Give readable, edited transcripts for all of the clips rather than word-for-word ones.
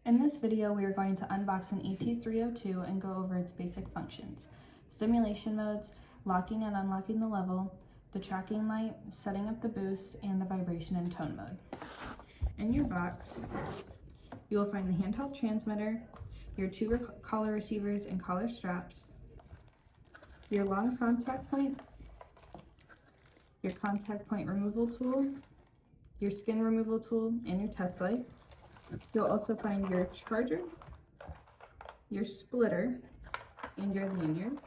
In this video, we are going to unbox an ET-302 and go over its basic functions: stimulation modes, locking and unlocking the level, the tracking light, setting up the boost, and the vibration and tone mode. In your box, you will find the handheld transmitter, your two collar receivers and collar straps, your long contact points, your contact point removal tool, your skin removal tool, and your test light. You'll also find your charger, your splitter, and your lanyard.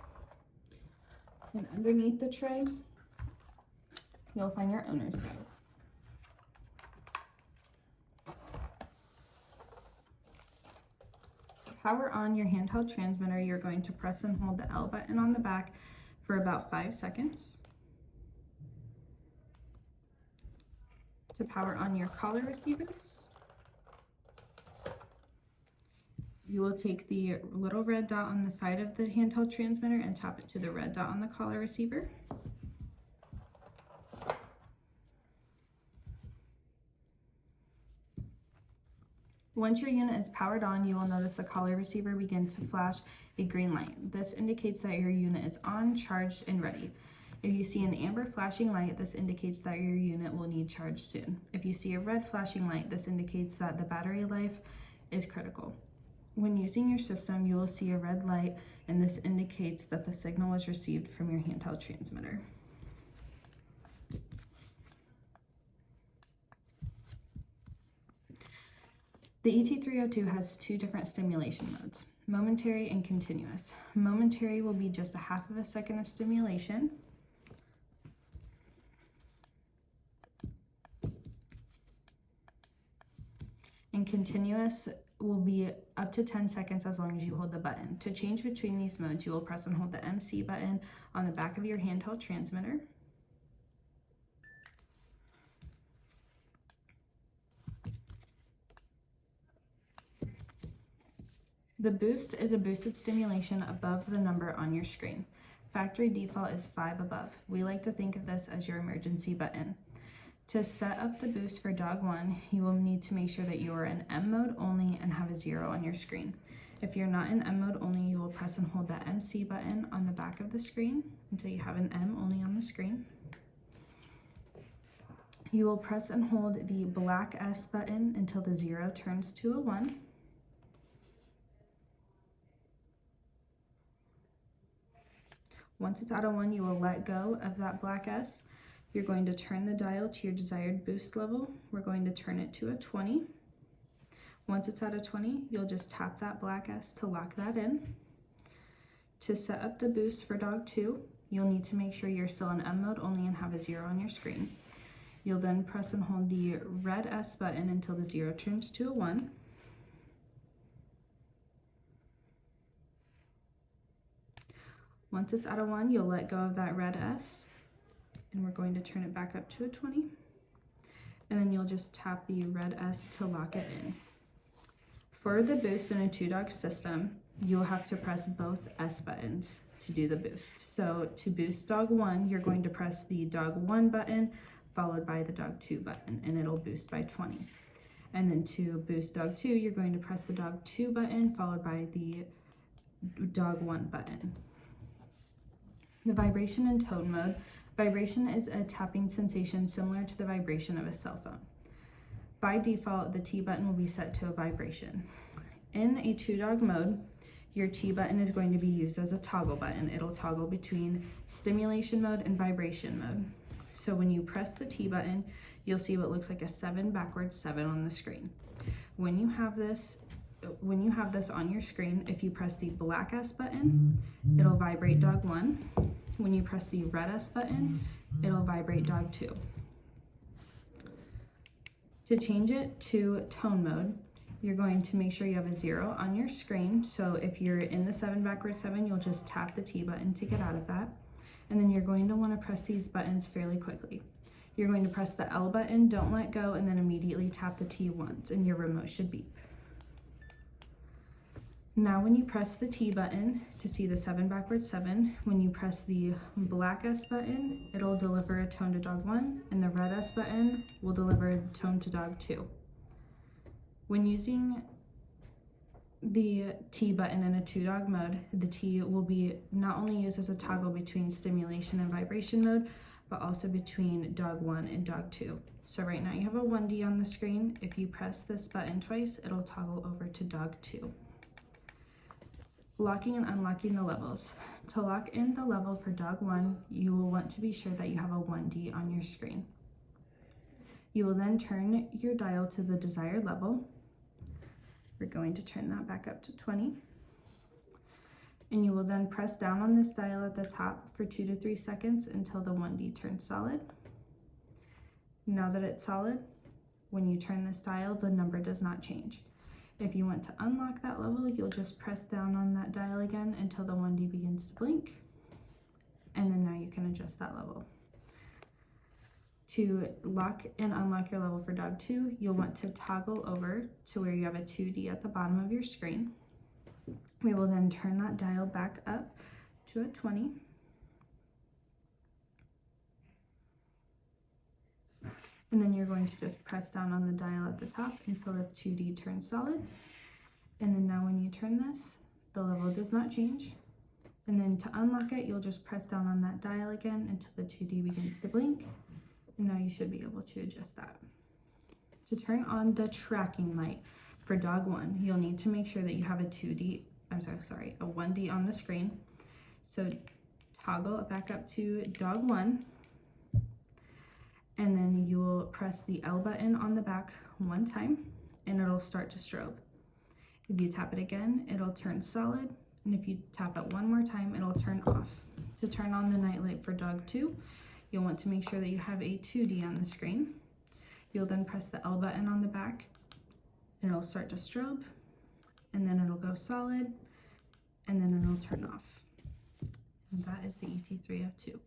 And underneath the tray, you'll find your owner's guide. To power on your handheld transmitter, you're going to press and hold the L button on the back for about 5 seconds. To power on your collar receivers, you will take the little red dot on the side of the handheld transmitter and tap it to the red dot on the collar receiver. Once your unit is powered on, you will notice the collar receiver begin to flash a green light. This indicates that your unit is on, charged, and ready. If you see an amber flashing light, this indicates that your unit will need charge soon. If you see a red flashing light, this indicates that the battery life is critical. When using your system, you will see a red light, and this indicates that the signal was received from your handheld transmitter. The ET-302 has two different stimulation modes: momentary and continuous. Momentary will be just a half of a second of stimulation. And continuous will be up to 10 seconds as long as you hold the button. To change between these modes, you will press and hold the MC button on the back of your handheld transmitter. The boost is a boosted stimulation above the number on your screen. Factory default is 5 above. We like to think of this as your emergency button. To set up the boost for dog 1, you will need to make sure that you are in M mode only and have a 0 on your screen. If you're not in M mode only, you will press and hold that MC button on the back of the screen until you have an M only on the screen. You will press and hold the black S button until the 0 turns to a 1. Once it's at a 1, you will let go of that black S. You're going to turn the dial to your desired boost level. We're going to turn it to a 20. Once it's at a 20, you'll just tap that black S to lock that in. To set up the boost for dog 2, you'll need to make sure you're still in M mode only and have a 0 on your screen. You'll then press and hold the red S button until the 0 turns to a 1. Once it's at a 1, you'll let go of that red S, and we're going to turn it back up to a 20. And then you'll just tap the red S to lock it in. For the boost in a 2-dog system, you'll have to press both S buttons to do the boost. So to boost dog 1, you're going to press the dog 1 button followed by the dog 2 button, and it'll boost by 20. And then to boost dog 2, you're going to press the dog 2 button followed by the dog 1 button. The vibration and tone mode. Vibration is a tapping sensation similar to the vibration of a cell phone. By default, the T button will be set to a vibration. In a 2-dog mode, your T button is going to be used as a toggle button. It'll toggle between stimulation mode and vibration mode. So when you press the T button, you'll see what looks like a 7 backwards 7 on the screen. When you have this on your screen, if you press the black S button, it'll vibrate dog 1. When you press the red S button, it'll vibrate dog 2. To change it to tone mode, you're going to make sure you have a 0 on your screen. So if you're in the 7 backwards 7, you'll just tap the T button to get out of that. And then you're going to want to press these buttons fairly quickly. You're going to press the L button, don't let go, and then immediately tap the T once, and your remote should beep. Now when you press the T button to see the 7 backwards 7, when you press the black S button, it'll deliver a tone to dog 1, and the red S button will deliver a tone to dog 2. When using the T button in a 2-dog mode, the T will be not only used as a toggle between stimulation and vibration mode, but also between dog 1 and dog 2. So right now you have a 1D on the screen. If you press this button twice, it'll toggle over to dog 2. Locking and unlocking the levels. To lock in the level for dog 1, you will want to be sure that you have a 1D on your screen. You will then turn your dial to the desired level. We're going to turn that back up to 20. And you will then press down on this dial at the top for 2 to 3 seconds until the 1D turns solid. Now that it's solid, when you turn this dial, the number does not change. If you want to unlock that level, you'll just press down on that dial again until the 1D begins to blink. And then now you can adjust that level. To lock and unlock your level for dog 2, you'll want to toggle over to where you have a 2D at the bottom of your screen. We will then turn that dial back up to a 20. And then you're going to just press down on the dial at the top until the 2D turns solid. And then now when you turn this, the level does not change. And then to unlock it, you'll just press down on that dial again until the 2D begins to blink. And now you should be able to adjust that. To turn on the tracking light for dog 1, you'll need to make sure that you have a 1D on the screen. So toggle it back up to dog 1. And then you will press the L button on the back one time and it'll start to strobe. If you tap it again, it'll turn solid. And if you tap it one more time, it'll turn off. To turn on the night light for dog 2, you'll want to make sure that you have a 2D on the screen. You'll then press the L button on the back and it'll start to strobe, and then it'll go solid, and then it'll turn off. And that is the ET-302.